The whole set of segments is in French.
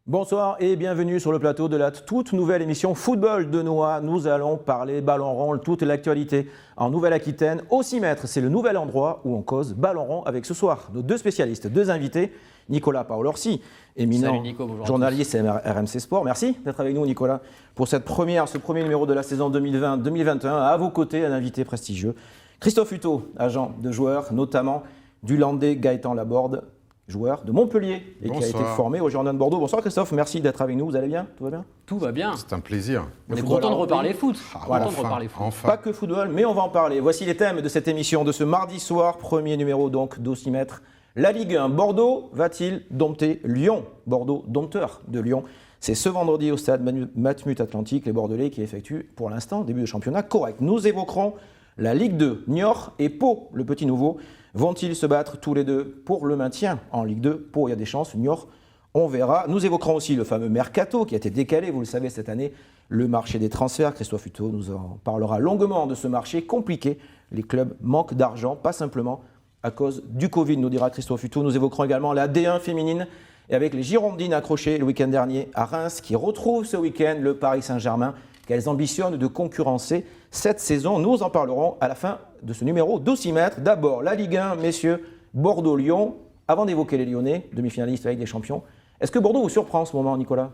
Bonsoir et bienvenue sur le plateau de la toute nouvelle émission Football de Noah. Nous allons parler ballon rond, toute l'actualité en Nouvelle-Aquitaine. Au 6 mètres, c'est le nouvel endroit où on cause ballon rond avec ce soir nos deux spécialistes, deux invités. Nicolas Paolorsi, éminent journaliste RMC Sport. Merci d'être avec nous, Nicolas, pour ce premier numéro de la saison 2020-2021. À vos côtés, un invité prestigieux, Christophe Hutto, agent de joueurs, notamment du Landais Gaëtan Laborde, joueur de Montpellier et qui a été formé au Girondins de Bordeaux. Bonsoir Christophe, merci d'être avec nous. Vous allez bien? Tout va bien? Tout va bien. C'est un plaisir. On est content de reparler foot. Enfin. Pas que football, mais on va en parler. Voici les thèmes de cette émission de ce mardi soir, premier numéro donc d'Au6 mètres. La Ligue 1, Bordeaux va-t-il dompter Lyon? Bordeaux, dompteur de Lyon. C'est ce vendredi au stade Matmut Atlantique, les Bordelais qui effectuent pour l'instant début de championnat correct. Nous évoquerons la Ligue 2, Niort et Pau, le petit nouveau. Vont-ils se battre tous les deux pour le maintien en Ligue 2? Pau, il y a des chances. Niort, on verra. Nous évoquerons aussi le fameux Mercato qui a été décalé, vous le savez, cette année. Le marché des transferts. Christophe Hutto nous en parlera longuement de ce marché compliqué. Les clubs manquent d'argent, pas simplement à cause du Covid, nous dira Christophe Hutto. Nous évoquerons également la D1 féminine et avec les Girondines accrochées le week-end dernier à Reims qui retrouvent ce week-end le Paris Saint-Germain qu'elles ambitionnent de concurrencer cette saison. Nous en parlerons à la fin de ce numéro d'Au6 mètres. D'abord, la Ligue 1, messieurs, Bordeaux-Lyon. Avant d'évoquer les Lyonnais, demi-finalistes avec des champions, est-ce que Bordeaux vous surprend en ce moment, Nicolas?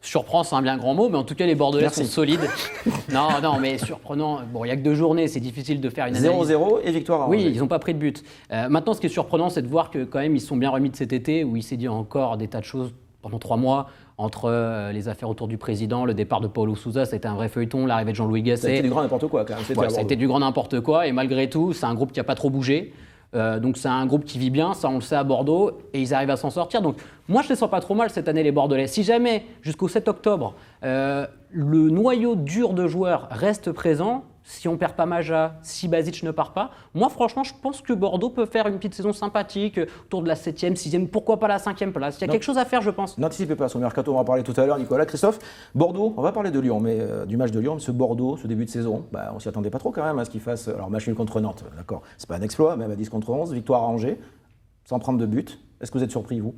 Surprend, c'est un bien grand mot, mais en tout cas, les Bordelais sont solides. Non, mais surprenant. Bon, il n'y a que 2 journées, c'est difficile de faire une analyse. 0-0 et victoire à Angers. Oui, ils n'ont pas pris de but. Maintenant, ce qui est surprenant, c'est de voir que quand même, ils se sont bien remis de cet été, où il s'est dit encore des tas de choses pendant 3 mois, entre les affaires autour du président, le départ de Paulo Sousa, ça a été un vrai feuilleton, l'arrivée de Jean-Louis Gasset. Ça a été du grand n'importe quoi quand même. Ça a été du grand n'importe quoi, et malgré tout, c'est un groupe qui n'a pas trop bougé. Donc c'est un groupe qui vit bien, ça on le sait à Bordeaux, et ils arrivent à s'en sortir. Donc moi je ne les sens pas trop mal cette année les Bordelais. Si jamais jusqu'au 7 octobre, le noyau dur de joueurs reste présent, si on ne perd pas Maja, si Basic ne part pas, moi franchement je pense que Bordeaux peut faire une petite saison sympathique autour de la 7e, 6e, pourquoi pas la 5e place. Il y a quelque chose à faire je pense. N'anticipez pas sur le mercato, on va en parler tout à l'heure Nicolas. Christophe, Bordeaux, on va parler de Lyon, mais du match de Lyon, ce Bordeaux, ce début de saison, on ne s'y attendait pas trop quand même à ce qu'il fasse. Alors match nul contre Nantes, d'accord, c'est pas un exploit, même à 10 contre 11, victoire à Angers, sans prendre de but. Est-ce que vous êtes surpris vous?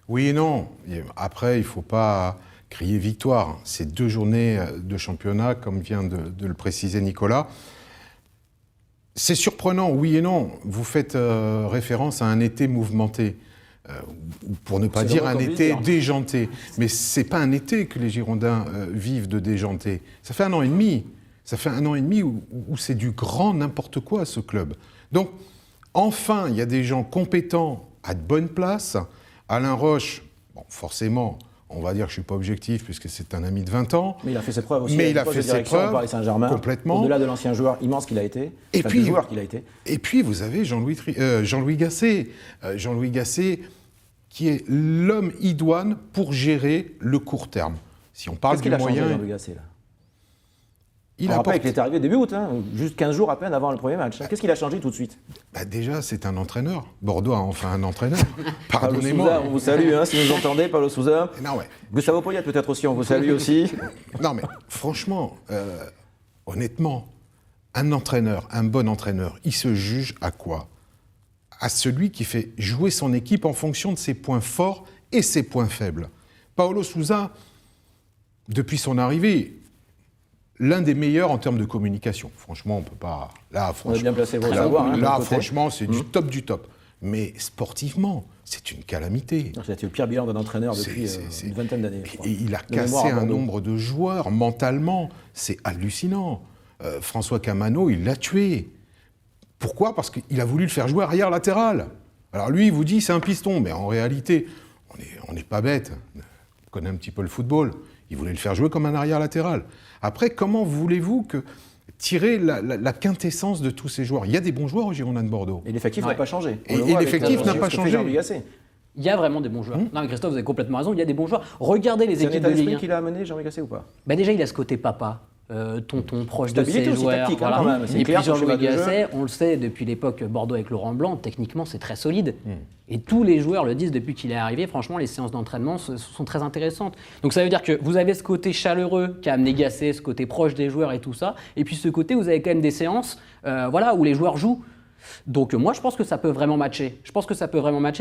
Oui et non. Après, il ne faut pas crier victoire. C'est 2 journées de championnat, comme vient de le préciser Nicolas. C'est surprenant, oui et non. Vous faites référence à un été mouvementé, ou pour ne pas dire un été déjanté. Mais ce n'est pas un été que les Girondins vivent de déjanté. Ça fait 1 an et demi. Ça fait 1 an et demi où c'est du grand n'importe quoi, ce club. Donc, enfin, il y a des gens compétents à de bonnes places. Alain Roche, bon, forcément, on va dire que je ne suis pas objectif puisque c'est un ami de 20 ans. Mais il a fait ses preuves aussi. Mais il a fait ses preuves Paris Saint-Germain, complètement. Au-delà de l'ancien joueur immense qu'il a été, joueur qu'il a été. Et puis vous avez Jean-Louis Gasset. Jean-Louis Gasset qui est l'homme idoine pour gérer le court terme. Si on parle du moyen... Qu'est-ce qu'il a changé Jean-Louis Gasset là? Il est arrivé début août, juste 15 jours à peine avant le premier match. Qu'est-ce qu'il a changé tout de suite? Déjà, c'est un entraîneur. Bordeaux a enfin un entraîneur. Pardonnez-moi. On vous salue, si vous entendez, Paulo Sousa. Non, ouais. Gustavo Poyet peut-être aussi, on vous salue aussi. Non, mais franchement, honnêtement, un entraîneur, un bon entraîneur, il se juge à quoi? À celui qui fait jouer son équipe en fonction de ses points forts et ses points faibles. Paulo Sousa, depuis son arrivée, l'un des meilleurs en termes de communication. Franchement, on ne peut pas... Là, franchement, on est bien placé pour le savoir. Là, franchement, c'est du top du top. Mais sportivement, c'est une calamité. C'est le pire bilan d'un entraîneur depuis une vingtaine d'années. Et il a cassé un nombre de joueurs mentalement. C'est hallucinant. François Camano, il l'a tué. Pourquoi? Parce qu'il a voulu le faire jouer arrière latéral. Alors lui, il vous dit c'est un piston. Mais en réalité, on n'est pas bête. On connaît un petit peu le football. Il voulait le faire jouer comme un arrière latéral. Après, comment voulez-vous tirer la quintessence de tous ces joueurs? Il y a des bons joueurs au Girondins de Bordeaux. Et l'effectif n'a pas changé. Et l'effectif n'a pas changé. Il y a vraiment des bons joueurs. Non, mais Christophe, vous avez complètement raison, il y a des bons joueurs. Regardez les équipes de Ligue 1. C'est un état d'esprit qu'il a amené, Jean-Louis Gasset, ou pas? Déjà, il a ce côté papa. tonton proche de Stabilité ses aussi joueurs. tactique, hein, Voilà. quand même. C'est Et clair, puis sur le Jean-Louis schéma de jeu. Gasset, on le sait depuis l'époque Bordeaux avec Laurent Blanc, techniquement c'est très solide. Et tous les joueurs le disent depuis qu'il est arrivé, franchement les séances d'entraînement sont très intéressantes. Donc ça veut dire que vous avez ce côté chaleureux qu'a amené Gasset, ce côté proche des joueurs et tout ça, et puis ce côté vous avez quand même des séances où les joueurs jouent. Donc moi je pense que ça peut vraiment matcher.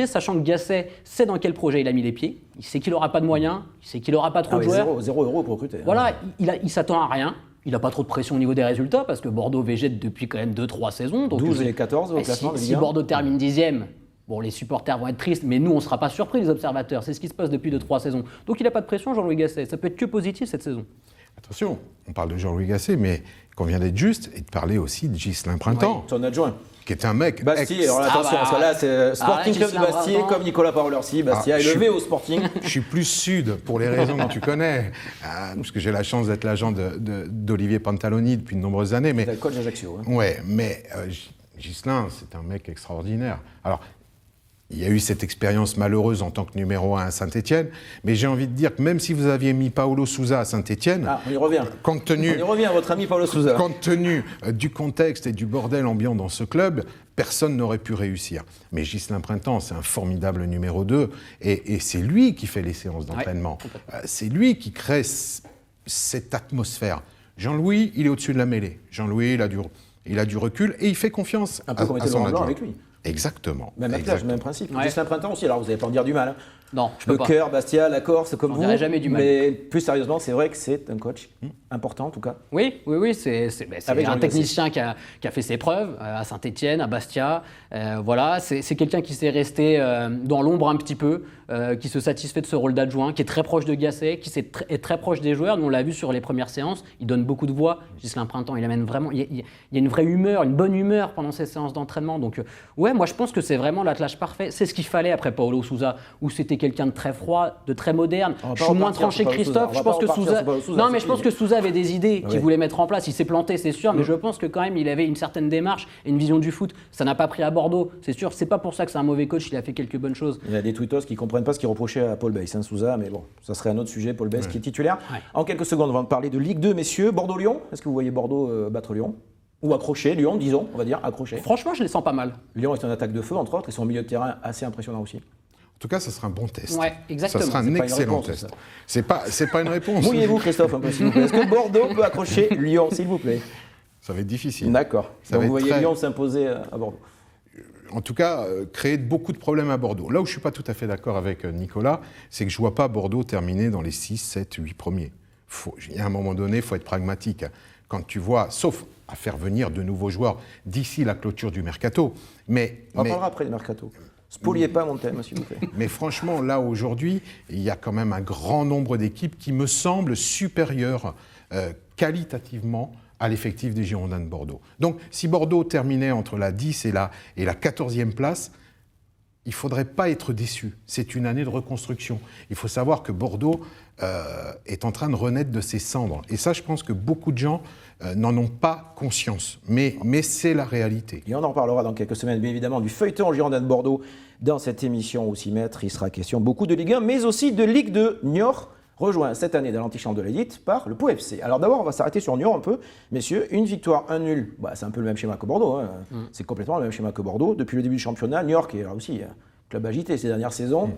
Sachant que Gasset sait dans quel projet il a mis les pieds. Il sait qu'il n'aura pas de moyens, il sait qu'il n'aura pas trop de joueurs. 0 € pour recruter. Voilà, il s'attend à rien. Il n'a pas trop de pression au niveau des résultats parce que Bordeaux végète depuis quand même 2-3 saisons. Donc 12 et 14 au classement de Ligue 1. Si Bordeaux termine 10e, bon, les supporters vont être tristes, mais nous on ne sera pas surpris, les observateurs. C'est ce qui se passe depuis 2-3 saisons. Donc il n'a pas de pression, Jean-Louis Gasset. Ça peut être que positif cette saison. Attention, on parle de Jean-Louis Gasset, mais qu'on vient d'être juste et de parler aussi de Ghislain Printemps, Son adjoint. qui est un mec Bastia, alors là, attention, parce que là, c'est Sporting Club de Ghislain Bastia, Printemps. comme Nicolas Parolorsi. Bastia est je levé suis- au Sporting. Je suis plus sud pour les raisons que tu connais, parce que j'ai la chance d'être l'agent d'Olivier Pantaloni depuis de nombreuses années. Mais C'est le coach d'Ajaccio. Hein. ouais, mais Ghislain, c'est un mec extraordinaire. Alors, il y a eu cette expérience malheureuse en tant que numéro 1 à Saint-Étienne, mais j'ai envie de dire que même si vous aviez mis Paolo Sousa à Saint-Étienne, Ah, on y revient. compte tenu On y revient, votre ami Paulo Sousa. Compte tenu du contexte et du bordel ambiant dans ce club, personne n'aurait pu réussir. Mais Ghislain Printemps, c'est un formidable numéro 2, et c'est lui qui fait les séances d'entraînement. C'est lui qui crée cette atmosphère. Jean-Louis, il est au-dessus de la mêlée. Jean-Louis, il a du recul, et il fait confiance Un peu comme à était son Laurent Blanc adjoint. avec lui. Exactement. Même exactement. attache, même principe. Ouais. Ghislain Printemps aussi, alors vous n'allez pas en dire du mal. Hein. Non, je peux Le pas. cœur, Bastia, la Corse, comme J'en vous. dirai jamais du mal. Mais plus sérieusement, c'est vrai que c'est un coach important en tout cas. Oui, c'est Avec un Jean-Louis technicien qui a fait ses preuves à Saint-Étienne, à Bastia. Voilà, c'est quelqu'un qui s'est resté dans l'ombre un petit peu, qui se satisfait de ce rôle d'adjoint, qui est très proche de Gasset, qui est très proche des joueurs. Nous, on l'a vu sur les premières séances, il donne beaucoup de voix. Ghislain Printemps, il amène vraiment. Il y a une vraie humeur, une bonne humeur pendant ces séances d'entraînement. Donc, ouais, moi je pense que c'est vraiment l'attelage parfait. C'est ce qu'il fallait après Paulo Sousa, où c'était quelqu'un de très froid, de très moderne. On va Je pas suis moins repartir tranché sur que Paulo Sousa. Christophe. On Je va pense pas que repartir Sousa. sur Paulo Sousa, Non, c'est mais je pense fini. que Sousa avait des idées qu'il Oui. voulait mettre en place. Il s'est planté, c'est sûr, mais je pense que quand même il avait une certaine démarche et une vision du foot. Ça n'a pas pris à Bordeaux, c'est sûr. C'est pas pour ça que c'est un mauvais coach. Il a fait quelques bonnes choses. Il y a des tweetos qui ne comprennent pas ce qu'il reprochait à Paul Bey, hein, Sousa, mais bon, ça serait un autre sujet, Paul Bey qui est titulaire. Ouais. En quelques secondes, on va parler de Ligue 2, messieurs. Bordeaux-Lyon, est-ce que vous voyez Bordeaux battre Lyon? Ou accrocher Lyon, disons, on va dire accrocher. Franchement, je les sens pas mal. Lyon est en attaque de feu, entre autres, et son milieu de terrain assez impressionnant aussi. En tout cas, ça sera un bon test. Ouais, exactement. Ça sera un C'est pas une excellent réponse, test. ça. C'est pas une réponse. Mouillez-vous, Christophe, un peu, s'il vous plaît. Est-ce que Bordeaux peut accrocher Lyon, s'il vous plaît? Ça va être difficile. D'accord. Ça Donc va vous être voyez très- Lyon s'imposer à Bordeaux. En tout cas, créer beaucoup de problèmes à Bordeaux. Là où je ne suis pas tout à fait d'accord avec Nicolas, c'est que je ne vois pas Bordeaux terminer dans les 6, 7, 8 premiers. Il y a un moment donné, il faut être pragmatique. Quand tu vois, sauf à faire venir de nouveaux joueurs d'ici la clôture du mercato. On en parlera après le mercato. Spoliez pas mon thème, s'il vous plaît. Mais franchement, là, aujourd'hui, il y a quand même un grand nombre d'équipes qui me semblent supérieures qualitativement à l'effectif des Girondins de Bordeaux. Donc, si Bordeaux terminait entre la 10 et la 14e place, il ne faudrait pas être déçu. C'est une année de reconstruction. Il faut savoir que Bordeaux est en train de renaître de ses cendres. Et ça, je pense que beaucoup de gens n'en ont pas conscience. Mais c'est la réalité. Et on en reparlera dans quelques semaines, bien évidemment, du feuilleton Girondin de Bordeaux. Dans cette émission aussi, maître, il sera question beaucoup de Ligue 1, mais aussi de Ligue 2. Niort rejoint cette année dans l'antichambre de l'élite par le Pau FC. Alors d'abord, on va s'arrêter sur Niort un peu. Messieurs, une victoire, un nul. Bah, c'est un peu le même schéma que Bordeaux. Hein. C'est complètement le même schéma que Bordeaux. Depuis le début du championnat, Niort, qui est là aussi club agité ces dernières saisons,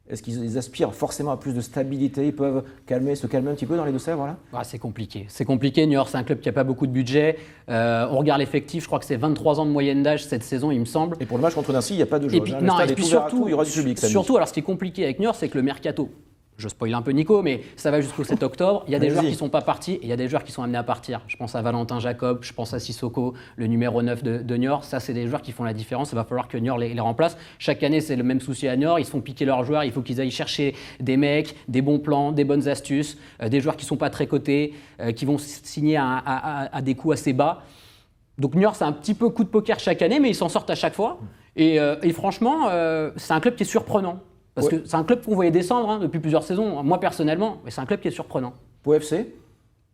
est-ce qu'ils aspirent forcément à plus de stabilité? Ils peuvent se calmer un petit peu dans les Deux-Sèvres là? Ah, c'est compliqué. C'est compliqué. Niort, c'est un club qui n'a pas beaucoup de budget. On regarde l'effectif, je crois que c'est 23 ans de moyenne d'âge cette saison, il me semble. Et pour le match contre Nancy, il n'y a pas de Et jauge. puis, Hein. Le non, stade et est puis ouvert à surtout, tout, il y aura du public samedi. surtout, alors ce qui est compliqué avec Niort, c'est que le mercato, je spoil un peu Nico, mais ça va jusqu'au 7 octobre. Il y a des Allez-y. joueurs qui ne sont pas partis et il y a des joueurs qui sont amenés à partir. Je pense à Valentin Jacob, je pense à Sissoko, le numéro 9 de Niort. Ça, c'est des joueurs qui font la différence. Il va falloir que Niort les remplace. Chaque année, c'est le même souci à Niort. Ils se font piquer leurs joueurs. Il faut qu'ils aillent chercher des mecs, des bons plans, des bonnes astuces, des joueurs qui ne sont pas très cotés, qui vont signer à des coûts assez bas. Donc Niort, c'est un petit peu coup de poker chaque année, mais ils s'en sortent à chaque fois. Et franchement, c'est un club qui est surprenant. Parce que c'est un club qu'on voyait descendre depuis plusieurs saisons, moi personnellement, mais c'est un club qui est surprenant. Pau FC,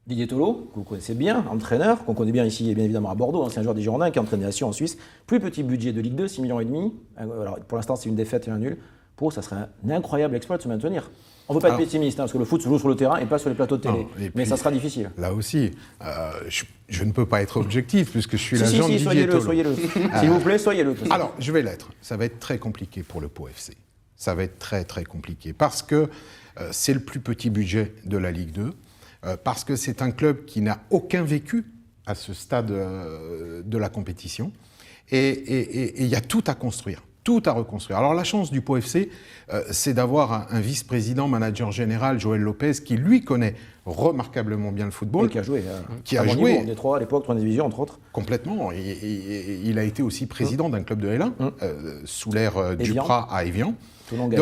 Didier Tolo, que vous connaissez bien, entraîneur, qu'on connaît bien ici et bien évidemment à Bordeaux, ancien joueur des Girondins qui a entraîné à Sion en Suisse. Plus petit budget de Ligue 2, 6,5 millions. Alors, pour l'instant, c'est une défaite et un nul. Pour eux, ça serait un incroyable exploit de se maintenir. On ne veut pas être pessimiste, parce que le foot se joue sur le terrain et pas sur les plateaux de télé. Mais ça sera difficile. Là aussi, je ne peux pas être objectif puisque je suis l'agent de Didier Tolo. Soyez-le. S'il vous plaît, soyez-le. Alors, je vais l'être. Ça va être très compliqué pour le Pau FC. Ça va être très, très compliqué. Parce que c'est le plus petit budget de la Ligue 2. Parce que c'est un club qui n'a aucun vécu à ce stade de la compétition. Et il y a tout à construire. Tout à reconstruire. Alors la chance du Pau FC, c'est d'avoir un vice-président, manager général, Joël Lopez, qui lui connaît remarquablement bien le football. Et qui a joué. Qui a joué. En Détroit à l'époque, 3e division, entre autres. Complètement. Et il a été aussi président d'un club de L1, sous l'ère Duprat à Évian. Donc,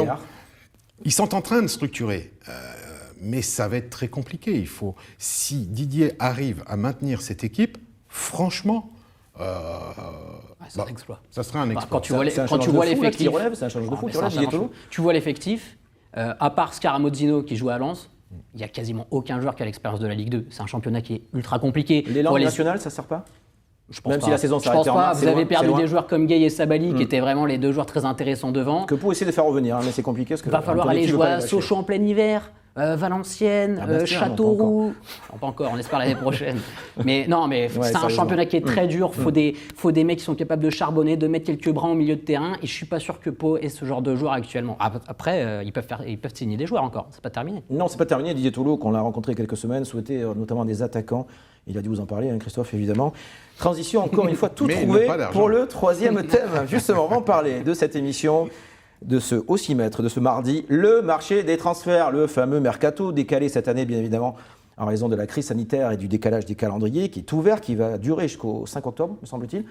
ils sont en train de structurer. Mais ça va être très compliqué. Si Didier arrive à maintenir cette équipe, franchement... c'est un exploit. Ça serait un exploit. Quand tu vois l'effectif, c'est un challenge de fou. Tu vois l'effectif, à part Scaramozzino qui joue à Lens, il n'y a quasiment aucun joueur qui a l'expérience de la Ligue 2. C'est un championnat qui est ultra compliqué. Les langues nationales, ça ne sert pas? Je pense Même pas. Si la saison je pense pas. Vous avez perdu des joueurs comme Gay et Sabali qui étaient vraiment les deux joueurs très intéressants devant. Que pour essayer de faire revenir, mais c'est compliqué. Il va falloir aller jouer à Sochaux en plein hiver. Valenciennes, Châteauroux, pas encore, on espère l'année prochaine. Mais non, mais c'est un championnat qui est très dur. Faut des mecs qui sont capables de charbonner, de mettre quelques bras au milieu de terrain. Et je suis pas sûr que Pau ait ce genre de joueurs actuellement. Après, ils peuvent signer des joueurs encore. C'est pas terminé. Non, c'est pas terminé. Didier Tolo, qu'on l'a rencontré il y a quelques semaines, souhaitait notamment des attaquants. Il a dû vous en parler, hein, Christophe, évidemment. Transition, encore une fois, tout trouvé pour le 3e thème. Justement, on va en parler de cette émission. De ce haussymètre, de ce mardi, le marché des transferts, le fameux mercato décalé cette année, bien évidemment, en raison de la crise sanitaire et du décalage des calendriers, qui est ouvert, qui va durer jusqu'au 5 octobre, me semble-t-il,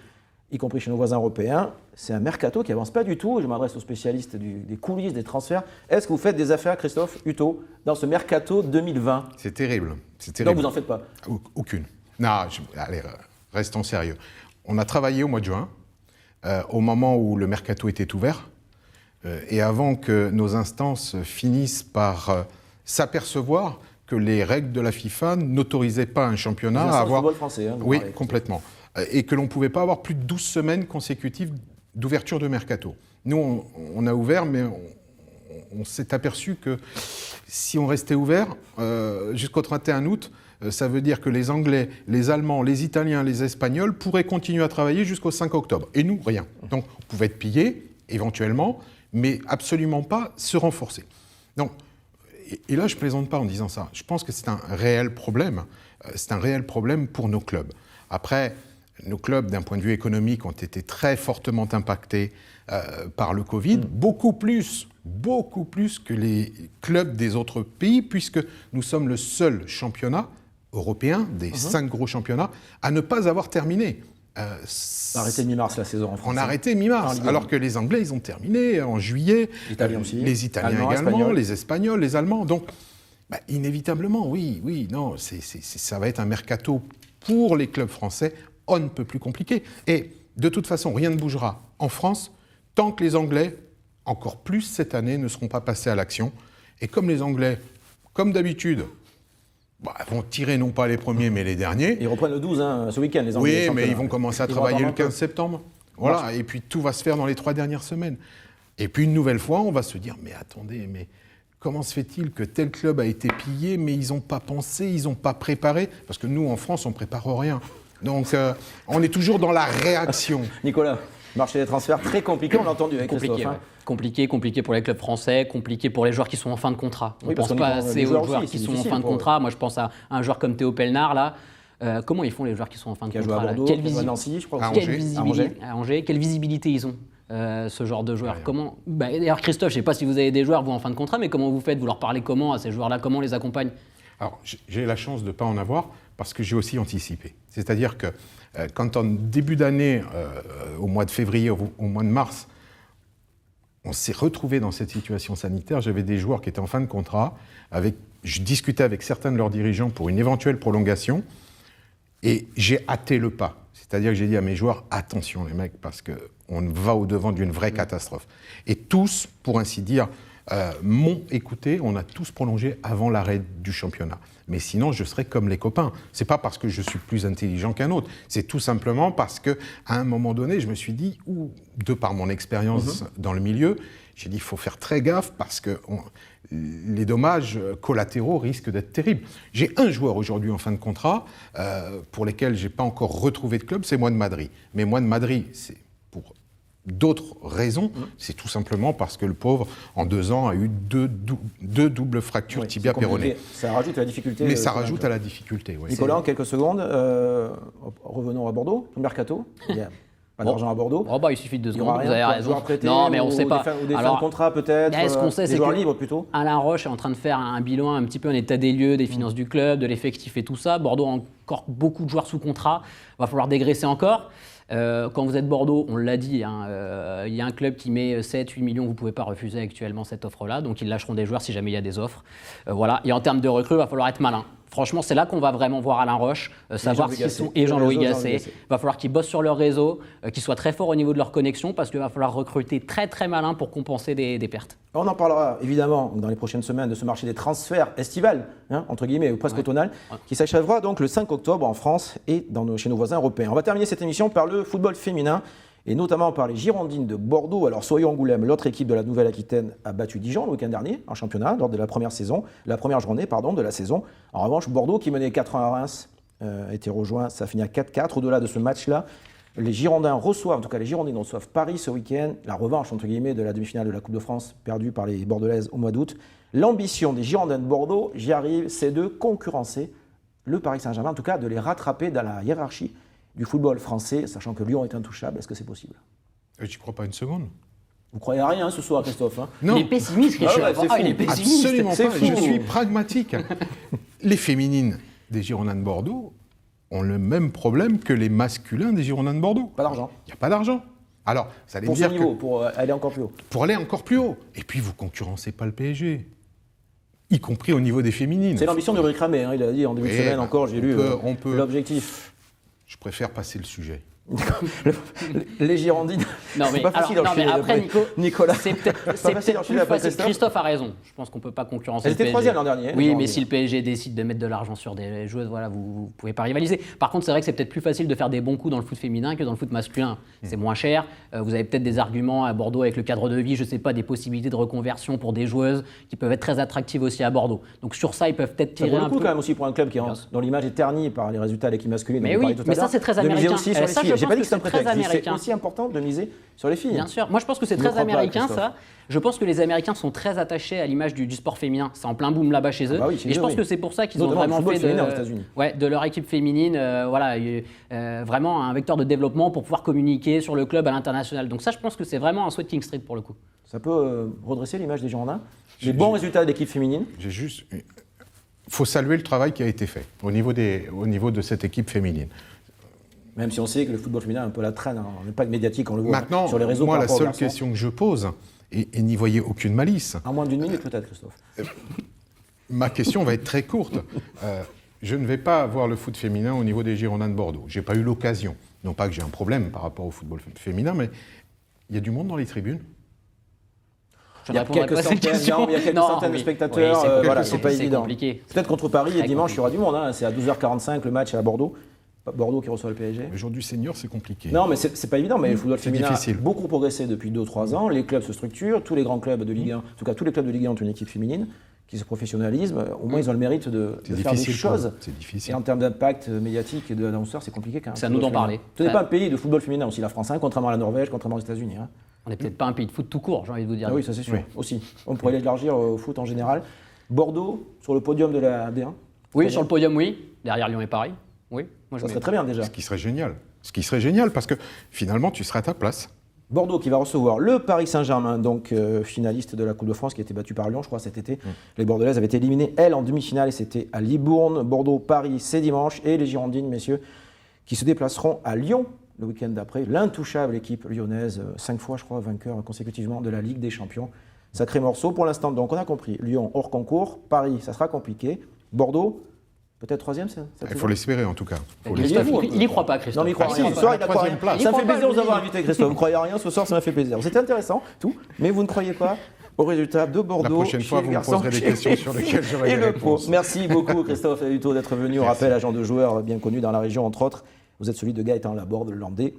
y compris chez nos voisins européens. C'est un mercato qui n'avance pas du tout. Je m'adresse aux spécialistes des coulisses, des transferts. Est-ce que vous faites des affaires, Christophe Hutto, dans ce mercato 2020 ? C'est terrible. Donc vous n'en faites pas ? Aucune. Non, allez, restons sérieux. On a travaillé au mois de juin, au moment où le mercato était ouvert. Et avant que nos instances finissent par s'apercevoir que les règles de la FIFA n'autorisaient pas un championnat à avoir... football français, hein, oui, complètement. Et que l'on ne pouvait pas avoir plus de 12 semaines consécutives d'ouverture de mercato. Nous, on a ouvert, mais on s'est aperçu que si on restait ouvert jusqu'au 31 août, ça veut dire que les Anglais, les Allemands, les Italiens, les Espagnols pourraient continuer à travailler jusqu'au 5 octobre. Et nous, rien. Donc, on pouvait être pillés, éventuellement, mais absolument pas se renforcer. Donc, et là, je ne plaisante pas en disant ça. Je pense que c'est un réel problème. C'est un réel problème pour nos clubs. Après, nos clubs, d'un point de vue économique, ont été très fortement impactés par le Covid, beaucoup plus que les clubs des autres pays, puisque nous sommes le seul championnat européen, des 5 gros championnats, à ne pas avoir terminé. Arrêté mi-mars la saison en France. On a arrêté mi-mars, alors que les Anglais, ils ont terminé en juillet. Aussi. Les Italiens également, les Espagnols, les Allemands. Donc, inévitablement, oui, non, ça va être un mercato pour les clubs français, on ne peut plus compliqué. Et de toute façon, rien ne bougera en France tant que les Anglais, encore plus cette année, ne seront pas passés à l'action. Et comme les Anglais, comme d'habitude, vont tirer non pas les premiers, mais les derniers. Ils reprennent le 12 ce week-end, les Anglais. Oui, mais ils vont commencer à travailler le 15 septembre. Voilà, et puis tout va se faire dans les 3 dernières semaines. Et puis une nouvelle fois, on va se dire, mais attendez, mais comment se fait-il que tel club a été pillé, mais ils n'ont pas pensé, ils n'ont pas préparé ? Parce que nous, en France, on ne prépare rien. Donc, on est toujours dans la réaction. Nicolas, marché des transferts très compliqué, on l'a entendu avec Christophe. Compliqué pour les clubs français, compliqué pour les joueurs qui sont en fin de contrat. On ne pense pas assez aux joueurs qui sont en fin de contrat. Moi, je pense à un joueur comme Théo Pelnard, là. Comment ils font les joueurs qui sont en fin de contrat à Bordeaux, à Nancy, je crois. À Angers. Quelle visibilité ils ont, ce genre de joueurs? Comment d'ailleurs, Christophe, je ne sais pas si vous avez des joueurs, vous, en fin de contrat, mais comment vous faites? Vous leur parlez comment à ces joueurs-là? Comment on les accompagne? Alors, j'ai la chance de ne pas en avoir parce que j'ai aussi anticipé. C'est-à-dire que quand en début d'année, au mois de février, au mois de mars, on s'est retrouvé dans cette situation sanitaire, j'avais des joueurs qui étaient en fin de contrat, je discutais avec certains de leurs dirigeants pour une éventuelle prolongation, et j'ai hâté le pas. C'est-à-dire que j'ai dit à mes joueurs, attention les mecs, parce qu'on va au-devant d'une vraie catastrophe. Et tous, pour ainsi dire, m'ont écouté, on a tous prolongé avant l'arrêt du championnat. Mais sinon, je serais comme les copains. C'est pas parce que je suis plus intelligent qu'un autre, c'est tout simplement parce qu'à un moment donné, je me suis dit, de par mon expérience dans le milieu, J'ai dit, il faut faire très gaffe parce que les dommages collatéraux risquent d'être terribles. J'ai un joueur aujourd'hui en fin de contrat pour lesquels je n'ai pas encore retrouvé de club, c'est Moine Madry. Mais Moine Madry, c'est pour d'autres raisons, c'est tout simplement parce que le pauvre, en 2 ans, a eu deux doubles fractures tibia péroné. Ça rajoute à la difficulté. Mais ça rajoute à la difficulté. Ouais. Nicolas, en quelques secondes, revenons à Bordeaux, le mercato. Il y a pas d'argent à Bordeaux. Oh bah, il suffit de 2 Il y aura secondes, rien, vous avez quoi, raison. joueurs prêtés Non, mais on ne sait pas. Ou des fins de contrat peut-être, ce qu'on sait, des c'est joueurs que libres plutôt. Alain Roche est en train de faire un bilan un petit peu en état des lieux, des finances du club, de l'effectif et tout ça. Bordeaux a encore beaucoup de joueurs sous contrat. Il va falloir dégraisser encore. Quand vous êtes Bordeaux, on l'a dit, il y a un club qui met 7-8 millions, vous ne pouvez pas refuser actuellement cette offre-là, donc ils lâcheront des joueurs si jamais il y a des offres. Voilà. Et en termes de recrues, il va falloir être malin. Franchement, c'est là qu'on va vraiment voir Alain Roche, savoir s'ils sont et Jean-Louis Gasset. Il va falloir qu'ils bossent sur leur réseau, qu'ils soient très forts au niveau de leur connexion, parce qu'il va falloir recruter très très malin pour compenser des pertes. On en parlera évidemment dans les prochaines semaines de ce marché des transferts estival, entre guillemets, ou presque automnal, qui s'achèvera donc le 5 octobre en France et chez nos voisins européens. On va terminer cette émission par le football féminin, et notamment par les Girondines de Bordeaux. Alors Soyons-Angoulême, l'autre équipe de la Nouvelle-Aquitaine, a battu Dijon le week-end dernier en championnat, lors de la première journée de la saison. En revanche, Bordeaux, qui menait 4-1 à Reims, a été rejoint, ça finit à 4-4. Au-delà de ce match-là, les Girondines reçoivent Paris ce week-end, la revanche entre guillemets de la demi-finale de la Coupe de France perdue par les Bordelaises au mois d'août. L'ambition des Girondins de Bordeaux, j'y arrive, c'est de concurrencer le Paris Saint-Germain, en tout cas de les rattraper dans la hiérarchie du football français, sachant que Lyon est intouchable. Est-ce que c'est possible? Je n'y crois pas une seconde. Vous croyez à rien ce soir, Christophe? Non. Il est pessimiste, Christophe. Il est pessimiste. Absolument C'est pas. fou. Je suis pragmatique. Les féminines des Girondins de Bordeaux ont le même problème que les masculins des Girondins de Bordeaux. Pas d'argent. Il n'y a pas d'argent. Alors, ça allait Pour dire ce niveau, pour aller encore plus haut. pour aller encore plus haut. Et puis, vous concurrencez pas le PSG, y compris au niveau des féminines. C'est l'ambition de Ulrich Ramé, il a dit en début de semaine encore, j'ai lu l'objectif. Je préfère passer le sujet. Les Girondines, Non, mais, c'est pas facile d'enchaîner après, Nicolas. c'est peut-être facile d'enchaîner plus après facile. Christophe. Christophe a raison. Je pense qu'on ne peut pas concurrencer Elle le était PSG. 3e l'an dernier. Oui, les mais Girondines. si le PSG décide de mettre de l'argent sur des joueuses, voilà, vous ne pouvez pas rivaliser. Par contre, c'est vrai que c'est peut-être plus facile de faire des bons coups dans le foot féminin que dans le foot masculin. C'est moins cher. Vous avez peut-être des arguments à Bordeaux avec le cadre de vie, je ne sais pas, des possibilités de reconversion pour des joueuses qui peuvent être très attractives aussi à Bordeaux. Donc sur ça, ils peuvent peut-être Ça tirer vaut le un coup peu. quand même aussi pour un club dont l'image est ternie par les résultats de l'équipe masculine. Mais dont on oui, parlait tout à mais ça l'heure, c'est très de miser américain. aussi sur les Ça, filles. je J'ai pas pense dit que que c'est un c'est très prétexte. C'est américain. aussi important de miser sur les filles. Bien sûr. Moi, je pense que c'est Je ne très crois pas, américain, Christophe. ça. Je pense que les Américains sont très attachés à l'image du sport féminin. C'est en plein boom là-bas chez eux. bah oui, chez et je eux, pense oui. que c'est pour ça qu'ils ont Notamment le vraiment football fait féminin aux États-Unis. de leur équipe féminine vraiment un vecteur de développement pour pouvoir communiquer sur le club à l'international. Donc ça, je pense que c'est vraiment un souhait de King Street pour le coup. Ça peut redresser l'image des Girondins. Les bons résultats de l'équipe féminine. Il faut saluer le travail qui a été fait au niveau de cette équipe féminine. Même si on sait que le football féminin a un peu la traîne, on n'est pas médiatique, on le voit Maintenant, sur les réseaux. moi, par la rapport aux seule garçons. question que je pose, et n'y voyez aucune malice, En moins d'une minute peut-être, Christophe. ma question va être très courte. Je ne vais pas voir le foot féminin au niveau des Girondins de Bordeaux. Je n'ai pas eu l'occasion. Non pas que j'ai un problème par rapport au football féminin, mais il y a du monde dans les tribunes. Je Il y a répondrai quelques pas à cette question. centaines, il y a quelques Non, centaines de oui. spectateurs. Oui, Voilà, c'est pas évident. compliqué. Peut-être contre Paris et Très dimanche, il y aura du compliqué. monde. C'est à 12h45 le match à Bordeaux. Bordeaux qui reçoit le PSG. Aujourd'hui, senior, c'est compliqué. Non, mais c'est pas évident. Mais le football C'est féminin difficile. a beaucoup progressé depuis 2-3 ans. Les clubs se structurent. Tous les grands clubs de Ligue 1, en tout cas tous les clubs de Ligue 1 ont une équipe féminine qui se professionnalise. Au moins, ils ont le mérite de C'est faire des difficile, choses. C'est Et difficile. en termes d'impact médiatique et d'annonceurs, c'est compliqué quand même. C'est à nous d'en parler. Ce n'est Ça- pas un pays de football féminin aussi, la France, contrairement à la Norvège, contrairement aux États-Unis. Hein. On n'est peut-être pas un pays de foot tout court, j'ai envie de vous dire. Ah oui, ça c'est sûr, Oui. aussi. On pourrait l'élargir au foot en général. Bordeaux, sur le podium de la D1. Oui, sur le podium, oui. Derrière Lyon et Paris. Oui, moi je Ça mets. serait très bien déjà. Ce qui serait génial. Ce qui serait génial, parce que finalement, tu serais à ta place. Bordeaux qui va recevoir le Paris Saint-Germain, donc finaliste de la Coupe de France, qui a été battu par Lyon, je crois, cet été. Les Bordelaises avaient été éliminées, elles, en demi-finale, et c'était à Libourne. Bordeaux-Paris, c'est dimanche. Et les Girondines, messieurs, qui se déplaceront à Lyon le week-end d'après. L'intouchable équipe lyonnaise, 5 fois, je crois, vainqueur consécutivement de la Ligue des Champions. Sacré morceau. Pour l'instant, donc, on a compris. Lyon hors concours. Paris, ça sera compliqué. Bordeaux, peut-être troisième, ça Il faut l'espérer, en tout cas. Faut Christophe, l'espérer. il y croit pas, Christophe. Non, mais il croit Ah, rien. si, Ce soir, il la a croit troisième rien. place. Ça Il me fait croit plaisir de vous pas, avoir lui. invité, Christophe. Vous ne croyez à rien, ce soir, ça m'a fait plaisir. C'était intéressant, tout, mais vous ne croyez pas au résultat de Bordeaux. La prochaine chez fois, les vous me garçons, poserez des chez questions les sur filles lesquelles j'aurai et des le pro. réponses. Merci beaucoup, Christophe Aduto, d'être venu. On rappelle, agent de joueur bien connu dans la région, entre autres. Vous êtes celui de Gaëtan Laborde, le Landais,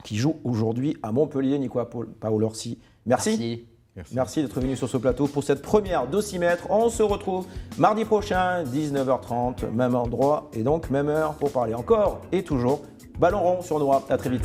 qui joue aujourd'hui à Montpellier. Nicolas Paolo Orsi. Merci. Merci d'être venu sur ce plateau pour cette première Docimètre. On se retrouve mardi prochain, 19h30, même endroit et donc même heure pour parler encore et toujours ballon rond sur Noir. À très vite.